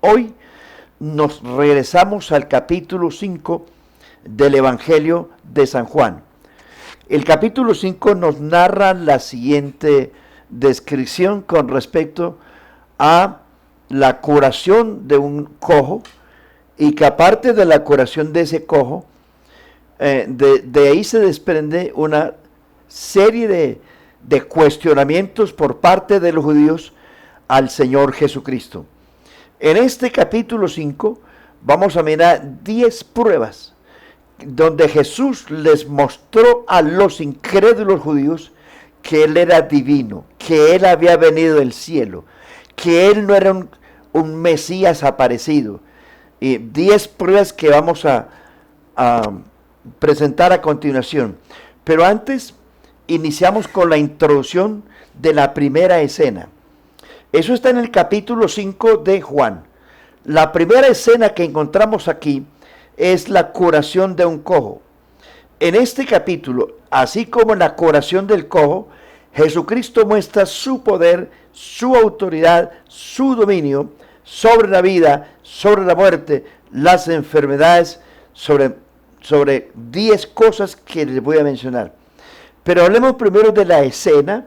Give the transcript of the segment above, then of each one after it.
Hoy nos regresamos al capítulo 5 del Evangelio de San Juan. El capítulo 5 nos narra la siguiente descripción con respecto a la curación de un cojo, y que aparte de la curación de ese cojo, de ahí se desprende una serie de cuestionamientos por parte de los judíos al Señor Jesucristo. En este capítulo 5 vamos a mirar 10 pruebas donde Jesús les mostró a los incrédulos judíos que Él era divino, que Él había venido del cielo, que Él no era un Mesías aparecido. 10 pruebas que vamos a presentar a continuación. Pero antes iniciamos con la introducción de la primera escena. Eso está en el capítulo 5 de Juan. La primera escena que encontramos aquí es la curación de un cojo. En este capítulo, así como en la curación del cojo, Jesucristo muestra su poder, su autoridad, su dominio sobre la vida, sobre la muerte, las enfermedades, sobre 10 cosas que les voy a mencionar. Pero hablemos primero de la escena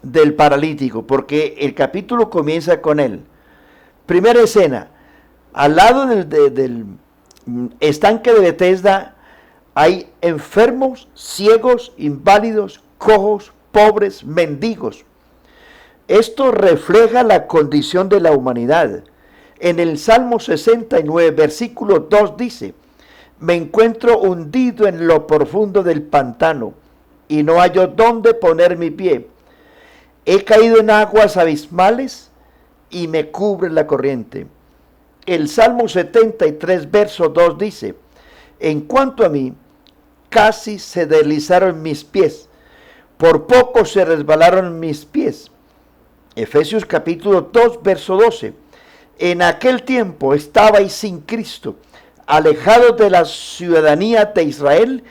del paralítico, porque el capítulo comienza con él. Primera escena, al lado del estanque de Betesda hay enfermos, ciegos, inválidos, cojos, pobres, mendigos. Esto refleja la condición de la humanidad. En el Salmo 69, versículo 2 dice: me encuentro hundido en lo profundo del pantano y no hallo dónde poner mi pie. He caído en aguas abismales y me cubre la corriente. El Salmo 73, verso 2 dice: en cuanto a mí, casi se deslizaron mis pies, por poco se resbalaron mis pies. Efesios capítulo 2, verso 12: en aquel tiempo estabais sin Cristo, alejados de la ciudadanía de Israel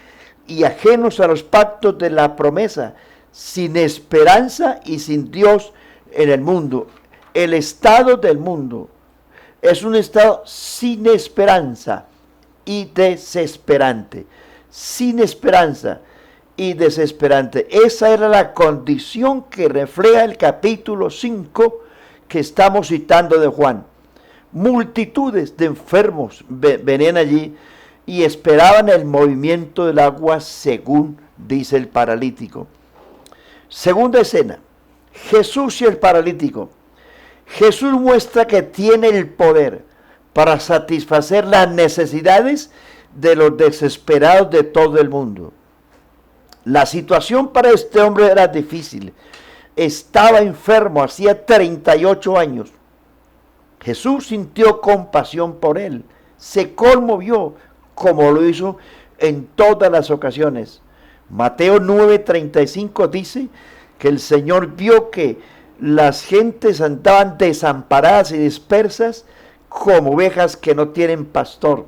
y ajenos a los pactos de la promesa, sin esperanza y sin Dios en el mundo. El estado del mundo es un estado sin esperanza y desesperante. Sin esperanza y desesperante. Esa era la condición que refleja el capítulo 5 que estamos citando de Juan. Multitudes de enfermos venían allí y esperaban el movimiento del agua, según dice el paralítico. Segunda escena, Jesús y el paralítico. Jesús muestra que tiene el poder para satisfacer las necesidades de los desesperados de todo el mundo. La situación para este hombre era difícil. Estaba enfermo, hacía 38 años. Jesús sintió compasión por él, se conmovió como lo hizo en todas las ocasiones. Mateo 9:35 dice que el Señor vio que las gentes andaban desamparadas y dispersas como ovejas que no tienen pastor.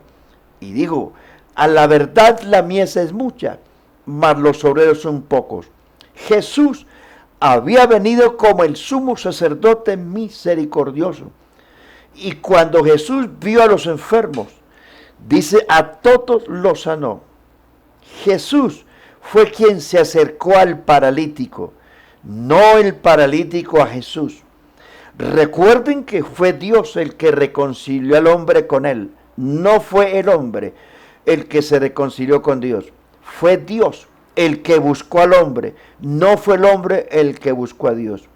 Y dijo: a la verdad la mies es mucha, mas los obreros son pocos. Jesús había venido como el sumo sacerdote misericordioso. Y cuando Jesús vio a los enfermos, dice, a todos los sanó. Jesús fue quien se acercó al paralítico, no el paralítico a Jesús. Recuerden que fue Dios el que reconcilió al hombre con él. No fue el hombre el que se reconcilió con Dios. Fue Dios el que buscó al hombre. No fue el hombre el que buscó a Dios.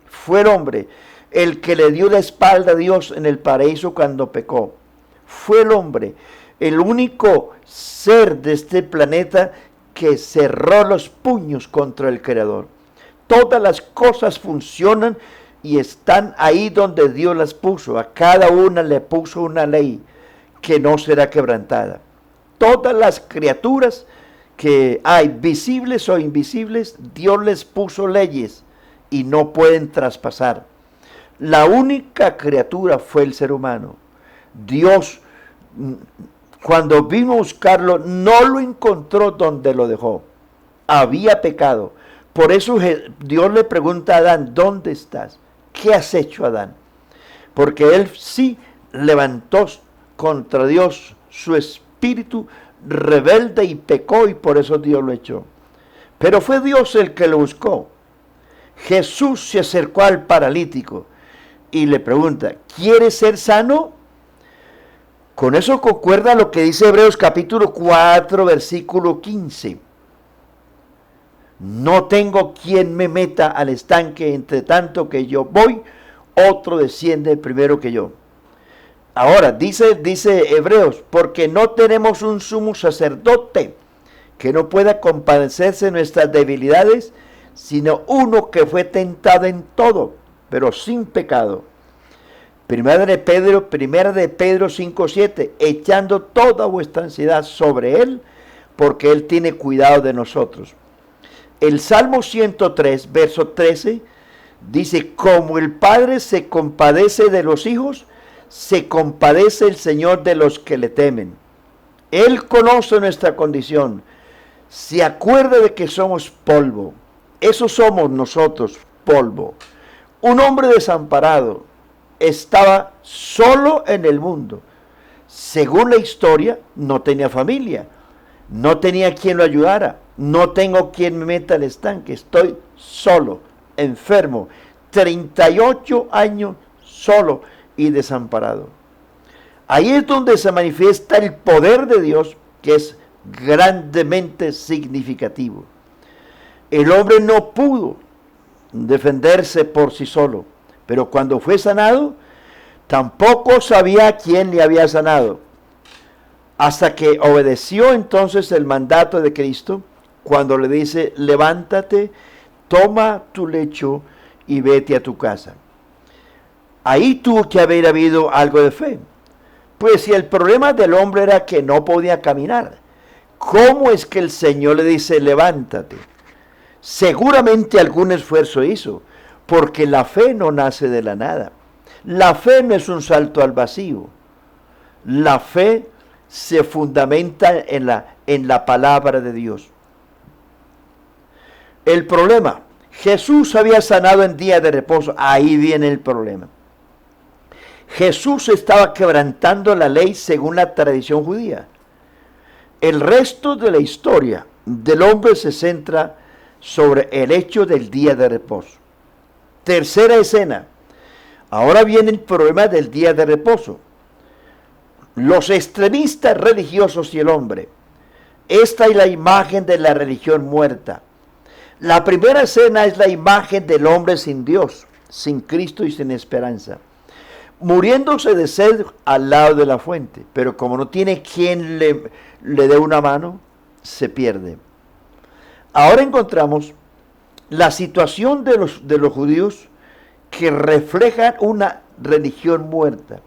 Fue el hombre el que le dio la espalda a Dios en el paraíso cuando pecó. Fue el hombre, el único ser de este planeta que cerró los puños contra el Creador. Todas las cosas funcionan y están ahí donde Dios las puso. A cada una le puso una ley que no será quebrantada. Todas las criaturas que hay, visibles o invisibles, Dios les puso leyes y no pueden traspasar. La única criatura fue el ser humano. Dios, cuando vino a buscarlo, no lo encontró donde lo dejó. Había pecado. Por eso Dios le pregunta a Adán: ¿dónde estás? ¿Qué has hecho, Adán? Porque él sí levantó contra Dios su espíritu rebelde y pecó, y por eso Dios lo echó. Pero fue Dios el que lo buscó. Jesús se acercó al paralítico y le pregunta, ¿quieres ser sano? Con eso concuerda lo que dice Hebreos capítulo 4, versículo 15. No tengo quien me meta al estanque, entre tanto que yo voy, otro desciende primero que yo. Ahora, dice Hebreos, porque no tenemos un sumo sacerdote que no pueda compadecerse de nuestras debilidades, sino uno que fue tentado en todo, pero sin pecado. Primera de Pedro 5:7, echando toda vuestra ansiedad sobre él, porque él tiene cuidado de nosotros. El Salmo 103, verso 13, dice, como el Padre se compadece de los hijos, se compadece el Señor de los que le temen. Él conoce nuestra condición, se acuerda de que somos polvo. Eso somos nosotros, polvo. Un hombre desamparado estaba solo en el mundo. Según la historia, no tenía familia, no tenía quien lo ayudara, no tengo quien me meta al estanque, estoy solo, enfermo, 38 años solo y desamparado. Ahí es donde se manifiesta el poder de Dios, que es grandemente significativo. El hombre no pudo defenderse por sí solo, pero cuando fue sanado, tampoco sabía quién le había sanado, hasta que obedeció entonces el mandato de Cristo, cuando le dice, levántate, toma tu lecho y vete a tu casa. Ahí tuvo que haber habido algo de fe. Pues si el problema del hombre era que no podía caminar, ¿cómo es que el Señor le dice, levántate? Seguramente algún esfuerzo hizo, porque la fe no nace de la nada. La fe no es un salto al vacío. La fe se fundamenta en la palabra de Dios. El problema, Jesús había sanado en día de reposo. Ahí viene el problema. Jesús estaba quebrantando la ley según la tradición judía. El resto de la historia del hombre se centra sobre el hecho del día de reposo. Tercera escena. Ahora viene el problema del día de reposo. Los extremistas religiosos y el hombre. Esta es la imagen de la religión muerta. La primera escena es la imagen del hombre sin Dios, sin Cristo y sin esperanza, muriéndose de sed al lado de la fuente, pero como no tiene quien le dé una mano, se pierde. Ahora encontramos la situación de los judíos que reflejan una religión muerta,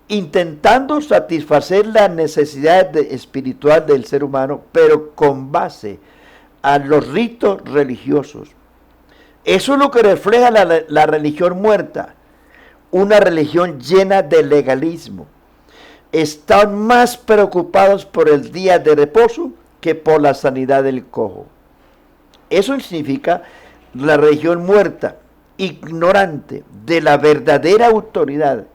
intentando satisfacer la necesidad espiritual del ser humano, pero con base a los ritos religiosos. Eso es lo que refleja la religión muerta, una religión llena de legalismo. Están más preocupados por el día de reposo que por la sanidad del cojo. Eso significa la religión muerta, ignorante de la verdadera autoridad,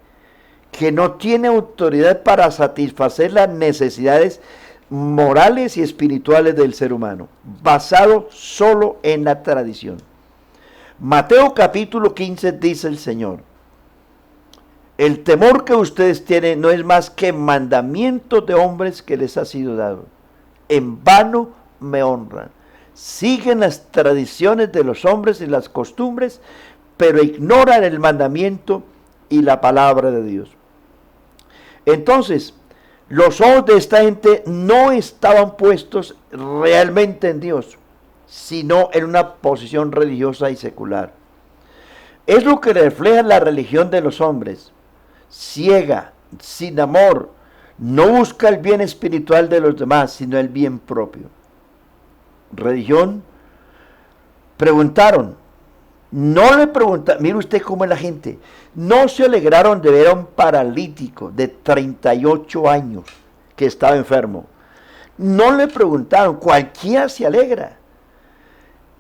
que no tiene autoridad para satisfacer las necesidades morales y espirituales del ser humano, basado solo en la tradición. Mateo capítulo 15 dice el Señor, el temor que ustedes tienen no es más que mandamiento de hombres que les ha sido dado. En vano me honran. Siguen las tradiciones de los hombres y las costumbres, pero ignoran el mandamiento y la palabra de Dios. Entonces, los ojos de esta gente no estaban puestos realmente en Dios, sino en una posición religiosa y secular. Es lo que refleja la religión de los hombres, ciega, sin amor, no busca el bien espiritual de los demás, sino el bien propio. Religión, preguntaron, no le preguntaron, mire usted cómo es la gente, no se alegraron de ver a un paralítico de 38 años que estaba enfermo. No le preguntaron, cualquiera se alegra.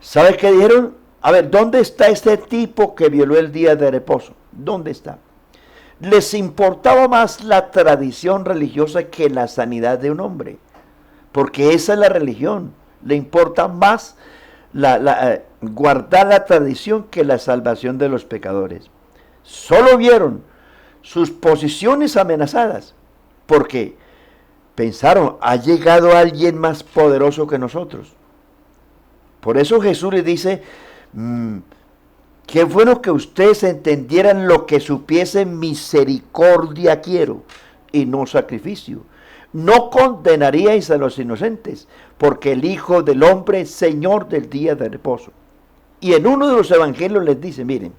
¿Sabe qué dijeron? A ver, ¿dónde está este tipo que violó el día de reposo? ¿Dónde está? Les importaba más la tradición religiosa que la sanidad de un hombre, porque esa es la religión. Le importa más guardar la tradición que la salvación de los pecadores. Solo vieron sus posiciones amenazadas, porque pensaron, ha llegado alguien más poderoso que nosotros. Por eso Jesús les dice, qué bueno que ustedes entendieran lo que supiesen: misericordia quiero y no sacrificio. No condenaríais a los inocentes, porque el Hijo del Hombre es Señor del día de reposo. Y en uno de los evangelios les dice, miren,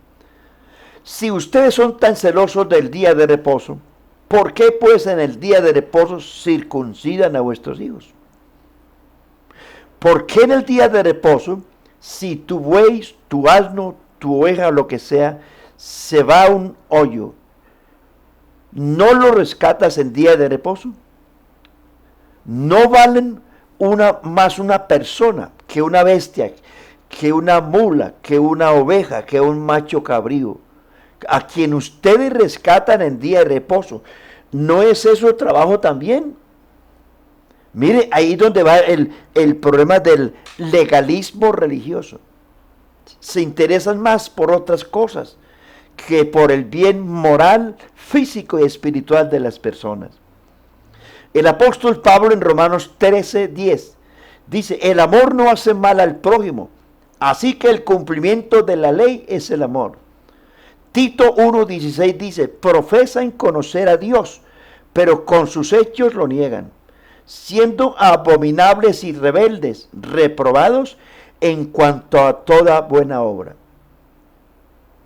si ustedes son tan celosos del día de reposo, ¿por qué pues en el día de reposo circuncidan a vuestros hijos? ¿Por qué en el día de reposo, si tu buey, tu asno, tu oveja o lo que sea, se va a un hoyo, no lo rescatas en día de reposo? No valen más una persona que una bestia, que una mula, que una oveja, que un macho cabrío, a quien ustedes rescatan en día de reposo. ¿No es eso trabajo también? Mire, ahí donde va el problema del legalismo religioso. Se interesan más por otras cosas que por el bien moral, físico y espiritual de las personas. El apóstol Pablo en Romanos 13:10 dice, el amor no hace mal al prójimo, así que el cumplimiento de la ley es el amor. Tito 1:16 dice, profesan conocer a Dios, pero con sus hechos lo niegan, siendo abominables y rebeldes, reprobados en cuanto a toda buena obra.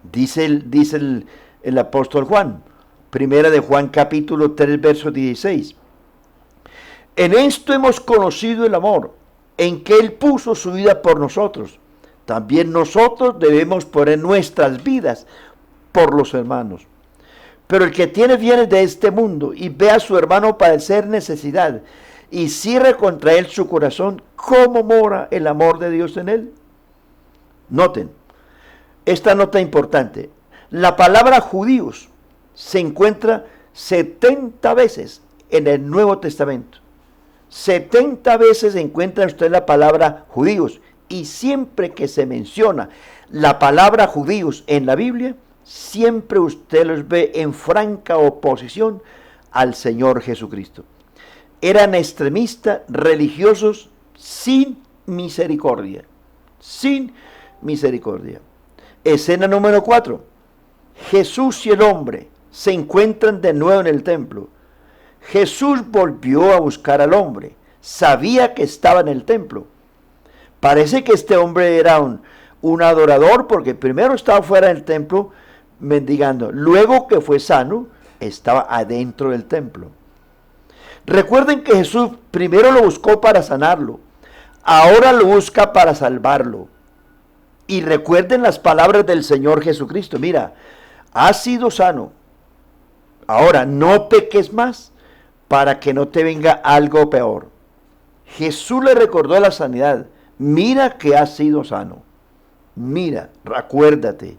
Dice el apóstol Juan, primera de Juan capítulo 3, verso 16. En esto hemos conocido el amor, en que Él puso su vida por nosotros. También nosotros debemos poner nuestras vidas por los hermanos. Pero el que tiene bienes de este mundo y ve a su hermano padecer necesidad y cierra contra él su corazón, ¿cómo mora el amor de Dios en él? Noten, esta nota importante. La palabra judíos se encuentra 70 veces en el Nuevo Testamento. 70 veces encuentra usted la palabra judíos, y siempre que se menciona la palabra judíos en la Biblia, siempre usted los ve en franca oposición al Señor Jesucristo. Eran extremistas religiosos sin misericordia. Sin misericordia. Escena número 4. Jesús y el hombre se encuentran de nuevo en el templo. Jesús volvió a buscar al hombre. Sabía que estaba en el templo. Parece que este hombre era un adorador, porque primero estaba fuera del templo mendigando. Luego que fue sano, estaba adentro del templo. Recuerden que Jesús primero lo buscó para sanarlo. Ahora lo busca para salvarlo. Y recuerden las palabras del Señor Jesucristo. Mira, has sido sano. Ahora no peques más para que no te venga algo peor. Jesús le recordó la sanidad. Mira que has sido sano. Mira, acuérdate.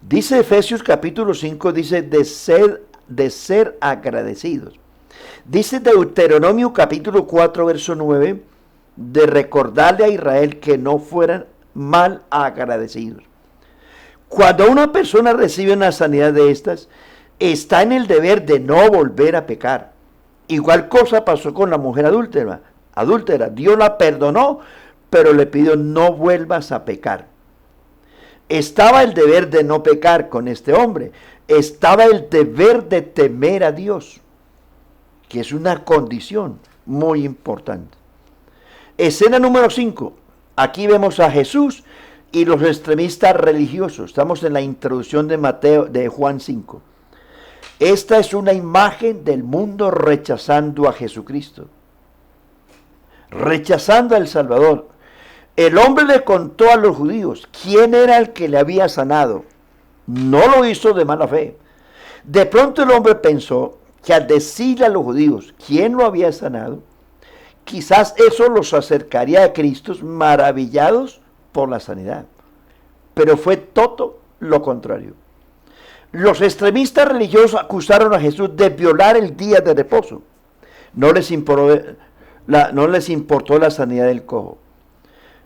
Dice Efesios capítulo 5, dice de ser agradecidos. Dice Deuteronomio capítulo 4, verso 9, de recordarle a Israel que no fueran mal agradecidos. Cuando una persona recibe una sanidad de estas, está en el deber de no volver a pecar. Igual cosa pasó con la mujer adúltera. Dios la perdonó, pero le pidió no vuelvas a pecar. Estaba el deber de no pecar con este hombre. Estaba el deber de temer a Dios, que es una condición muy importante. Escena número 5. Aquí vemos a Jesús y los extremistas religiosos. Estamos en la introducción de Juan 5. Esta es una imagen del mundo rechazando a Jesucristo, rechazando al Salvador. El hombre le contó a los judíos quién era el que le había sanado. No lo hizo de mala fe. De pronto el hombre pensó que al decirle a los judíos quién lo había sanado, quizás eso los acercaría a Cristo, maravillados por la sanidad. Pero fue todo lo contrario. Los extremistas religiosos acusaron a Jesús de violar el día de reposo. No les importó la sanidad del cojo.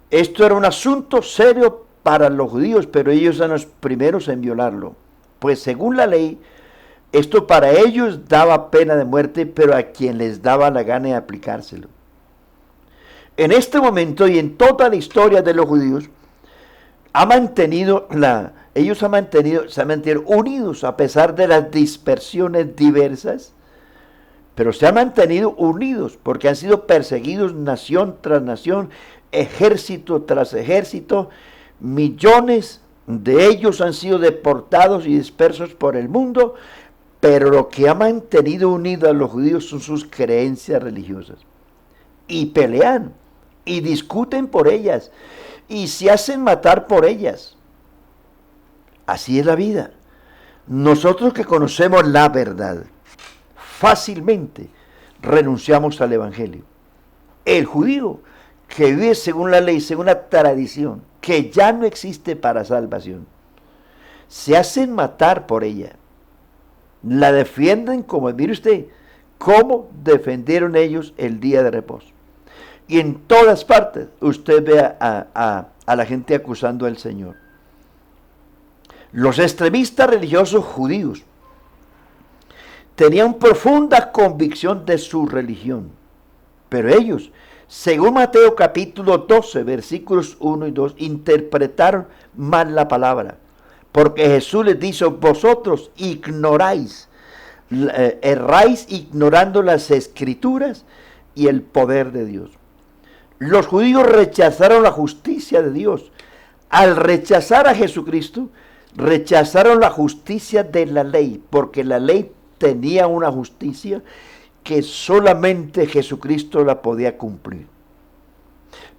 Esto era un asunto serio para los judíos, pero ellos eran los primeros en violarlo. Pues según la ley, esto para ellos daba pena de muerte, pero a quien les daba la gana de aplicárselo. En este momento y en toda la historia de los judíos, ellos se han mantenido unidos a pesar de las dispersiones diversas, pero se han mantenido unidos porque han sido perseguidos nación tras nación, ejército tras ejército. Millones de ellos han sido deportados y dispersos por el mundo, pero lo que ha mantenido unidos a los judíos son sus creencias religiosas. Y pelean, y discuten por ellas, y se hacen matar por ellas. Así es la vida. Nosotros que conocemos la verdad, fácilmente renunciamos al evangelio. El judío que vive según la ley, según la tradición, que ya no existe para salvación, se hacen matar por ella. La defienden como, mire usted, cómo defendieron ellos el día de reposo. Y en todas partes usted ve a la gente acusando al Señor. Los extremistas religiosos judíos tenían profunda convicción de su religión, pero ellos, según Mateo capítulo 12, versículos 1 y 2, interpretaron mal la palabra, porque Jesús les dijo: vosotros ignoráis, erráis ignorando las escrituras y el poder de Dios. Los judíos rechazaron la justicia de Dios. Al rechazar a Jesucristo, rechazaron la justicia de la ley, porque la ley tenía una justicia que solamente Jesucristo la podía cumplir.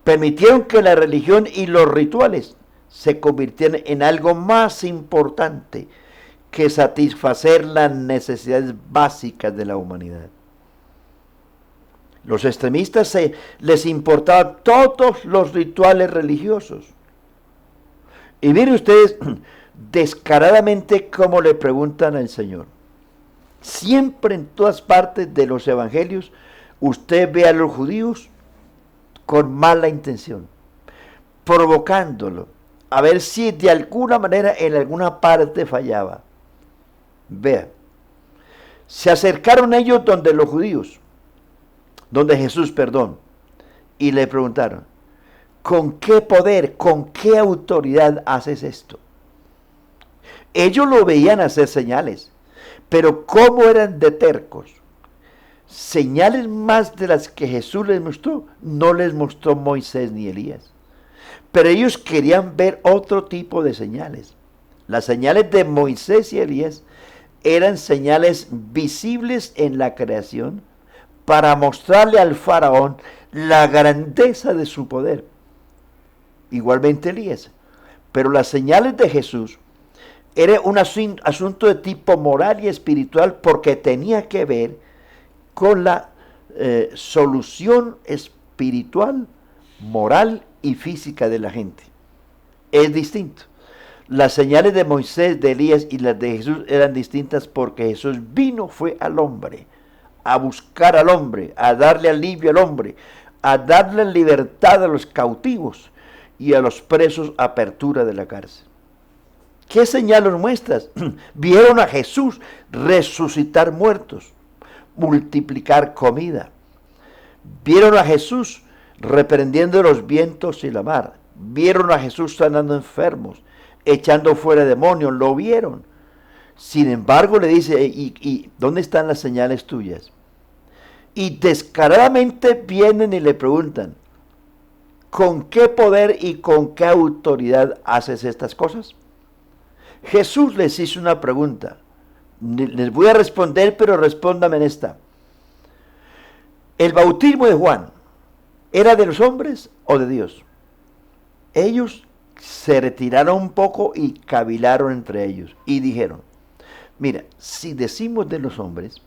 Permitieron que la religión y los rituales se convirtieran en algo más importante que satisfacer las necesidades básicas de la humanidad. Los extremistas les importaban todos los rituales religiosos. Y miren ustedes descaradamente cómo le preguntan al Señor. Siempre en todas partes de los evangelios usted ve a los judíos con mala intención, provocándolo, a ver si de alguna manera en alguna parte fallaba. Vea, se acercaron ellos donde Jesús, y le preguntaron: ¿con qué poder, con qué autoridad haces esto? Ellos lo veían hacer señales, pero ¿cómo eran de tercos? Señales más de las que Jesús les mostró, no les mostró Moisés ni Elías. Pero ellos querían ver otro tipo de señales. Las señales de Moisés y Elías eran señales visibles en la creación para mostrarle al faraón la grandeza de su poder. Igualmente Elías. Pero las señales de Jesús era un asunto de tipo moral y espiritual, porque tenía que ver con la solución espiritual, moral y física de la gente. Es distinto. Las señales de Moisés, de Elías y las de Jesús eran distintas, porque Jesús fue al hombre, a buscar al hombre, a darle alivio al hombre, a darle libertad a los cautivos y a los presos apertura de la cárcel. ¿Qué señal nos muestras? Vieron a Jesús resucitar muertos, multiplicar comida. Vieron a Jesús reprendiendo los vientos y la mar. Vieron a Jesús sanando enfermos, echando fuera demonios. Lo vieron. Sin embargo, le dice: ¿y dónde están las señales tuyas? Y descaradamente vienen y le preguntan: ¿con qué poder y con qué autoridad haces estas cosas? Jesús les hizo una pregunta. Les voy a responder, pero respóndame en esta. ¿El bautismo de Juan era de los hombres o de Dios? Ellos se retiraron un poco y cavilaron entre ellos y dijeron: mira, si decimos de los hombres,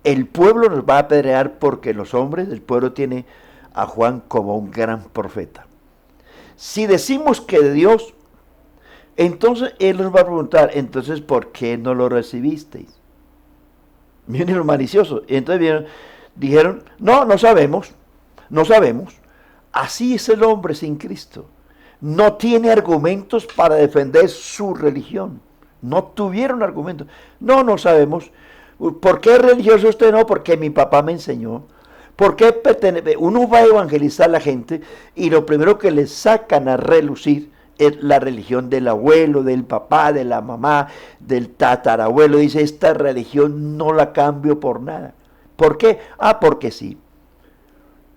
el pueblo nos va a apedrear, porque los hombres, el pueblo tiene a Juan como un gran profeta. Si decimos que de Dios, Entonces Él nos va a preguntar, entonces, ¿por qué no lo recibisteis? Miren los maliciosos. Entonces dijeron, no, no sabemos, no sabemos. Así es el hombre sin Cristo. No tiene argumentos para defender su religión. No tuvieron argumentos. No, no sabemos. ¿Por qué es religioso usted? No, porque mi papá me enseñó. ¿Por qué uno va a evangelizar a la gente y lo primero que le sacan a relucir es la religión del abuelo, del papá, de la mamá, del tatarabuelo? Dice, esta religión no la cambio por nada. ¿Por qué? Ah, porque sí.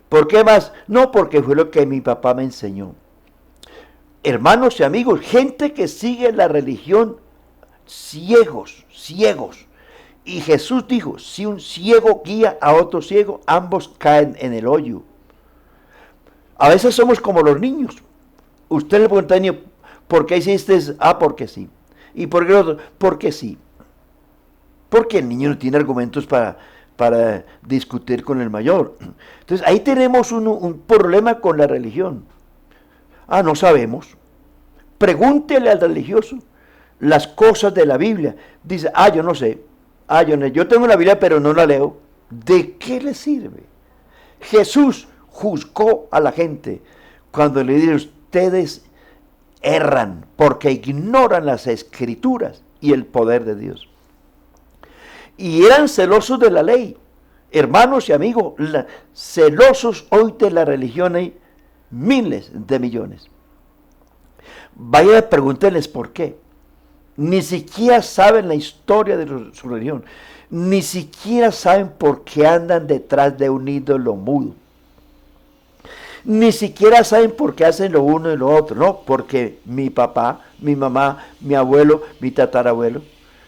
¿Por qué más? No, porque fue lo que mi papá me enseñó. Hermanos y amigos, gente que sigue la religión ciegos, ciegos. Y Jesús dijo, si un ciego guía a otro ciego, ambos caen en el hoyo. A veces somos como los niños. Usted le pregunta al niño, ¿por qué hiciste eso? Ah, porque sí. ¿Y por qué otro? Porque sí. Porque el niño no tiene argumentos para discutir con el mayor. Entonces ahí tenemos un problema con la religión. Ah, no sabemos. Pregúntele al religioso las cosas de la Biblia. Dice, ah, yo no sé. Ah, yo tengo la Biblia, pero no la leo. ¿De qué le sirve? Jesús juzgó a la gente cuando le dijo, ustedes erran porque ignoran las Escrituras y el poder de Dios. Y eran celosos de la ley. Hermanos y amigos, celosos hoy de la religión hay miles de millones. Vayan a pregúntenles por qué. Ni siquiera saben la historia de su religión. Ni siquiera saben por qué andan detrás de un ídolo mudo. Ni siquiera saben por qué hacen lo uno y lo otro. No, porque mi papá, mi mamá, mi abuelo, mi tatarabuelo.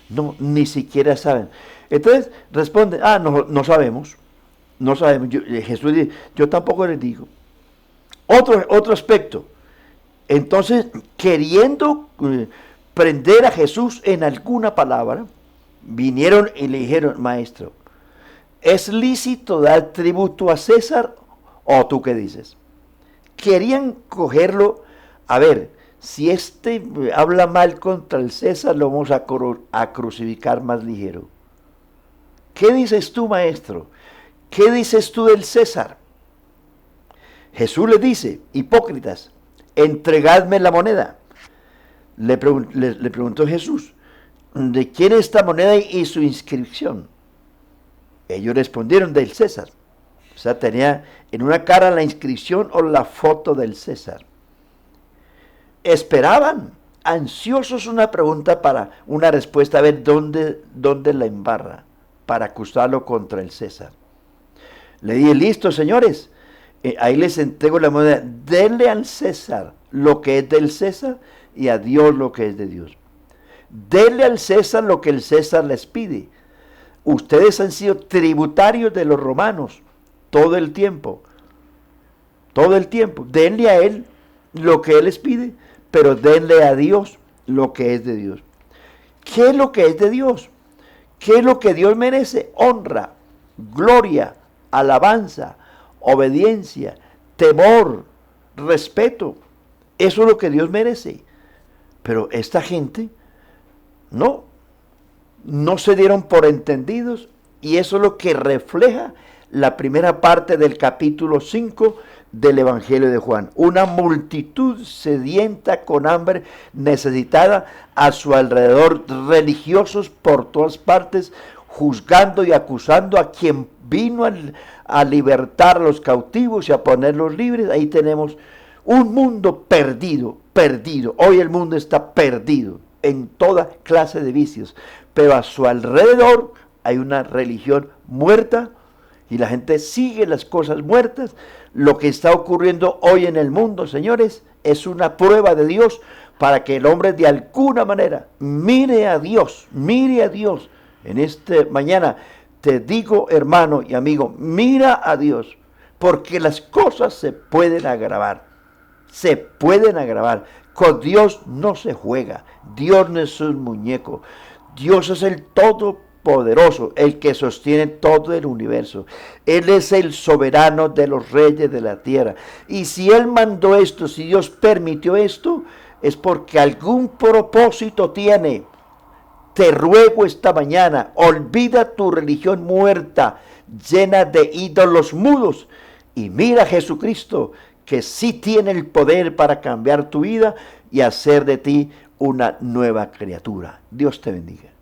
No, ni siquiera saben. Entonces responden, ah, no sabemos. No sabemos. Jesús dice, yo tampoco les digo. Otro aspecto. Entonces, queriendo prender a Jesús en alguna palabra, vinieron y le dijeron, maestro, ¿es lícito dar tributo a César o tú qué dices? Querían cogerlo, a ver, si este habla mal contra el César, lo vamos a crucificar más ligero. ¿Qué dices tú, maestro? ¿Qué dices tú del César? Jesús le dice, hipócritas, entregadme la moneda. Le preguntó Jesús, ¿de quién es esta moneda y su inscripción? Ellos respondieron, del César. O sea, tenía en una cara la inscripción o la foto del César. Esperaban, ansiosos, una pregunta para una respuesta, a ver dónde la embarra, para acusarlo contra el César. Le dije, listo, señores, ahí les entrego la moneda, denle al César lo que es del César y a Dios lo que es de Dios. Denle al César lo que el César les pide. Ustedes han sido tributarios de los romanos todo el tiempo. Todo el tiempo. Denle a él lo que él les pide, pero denle a Dios lo que es de Dios. ¿Qué es lo que es de Dios? ¿Qué es lo que Dios merece? Honra, gloria, alabanza, obediencia, temor, respeto. Eso es lo que Dios merece. Pero esta gente no se dieron por entendidos, y eso es lo que refleja la primera parte del capítulo 5 del Evangelio de Juan. Una multitud sedienta, con hambre, necesitada, a su alrededor, religiosos por todas partes, juzgando y acusando a quien vino a libertar a los cautivos y a ponerlos libres. Ahí tenemos un mundo perdido. Hoy el mundo está perdido en toda clase de vicios, pero a su alrededor hay una religión muerta y la gente sigue las cosas muertas. Lo que está ocurriendo hoy en el mundo, señores, es una prueba de Dios para que el hombre de alguna manera mire a Dios. En esta mañana te digo, hermano y amigo, mira a Dios, porque las cosas se pueden agravar. Con Dios no se juega. Dios no es un muñeco. Dios es el Todopoderoso, el que sostiene todo el universo. Él es el soberano de los reyes de la tierra. Y si Él mandó esto, si Dios permitió esto, es porque algún propósito tiene. Te ruego esta mañana, olvida tu religión muerta, llena de ídolos mudos, y mira a Jesucristo, que sí tiene el poder para cambiar tu vida y hacer de ti una nueva criatura. Dios te bendiga.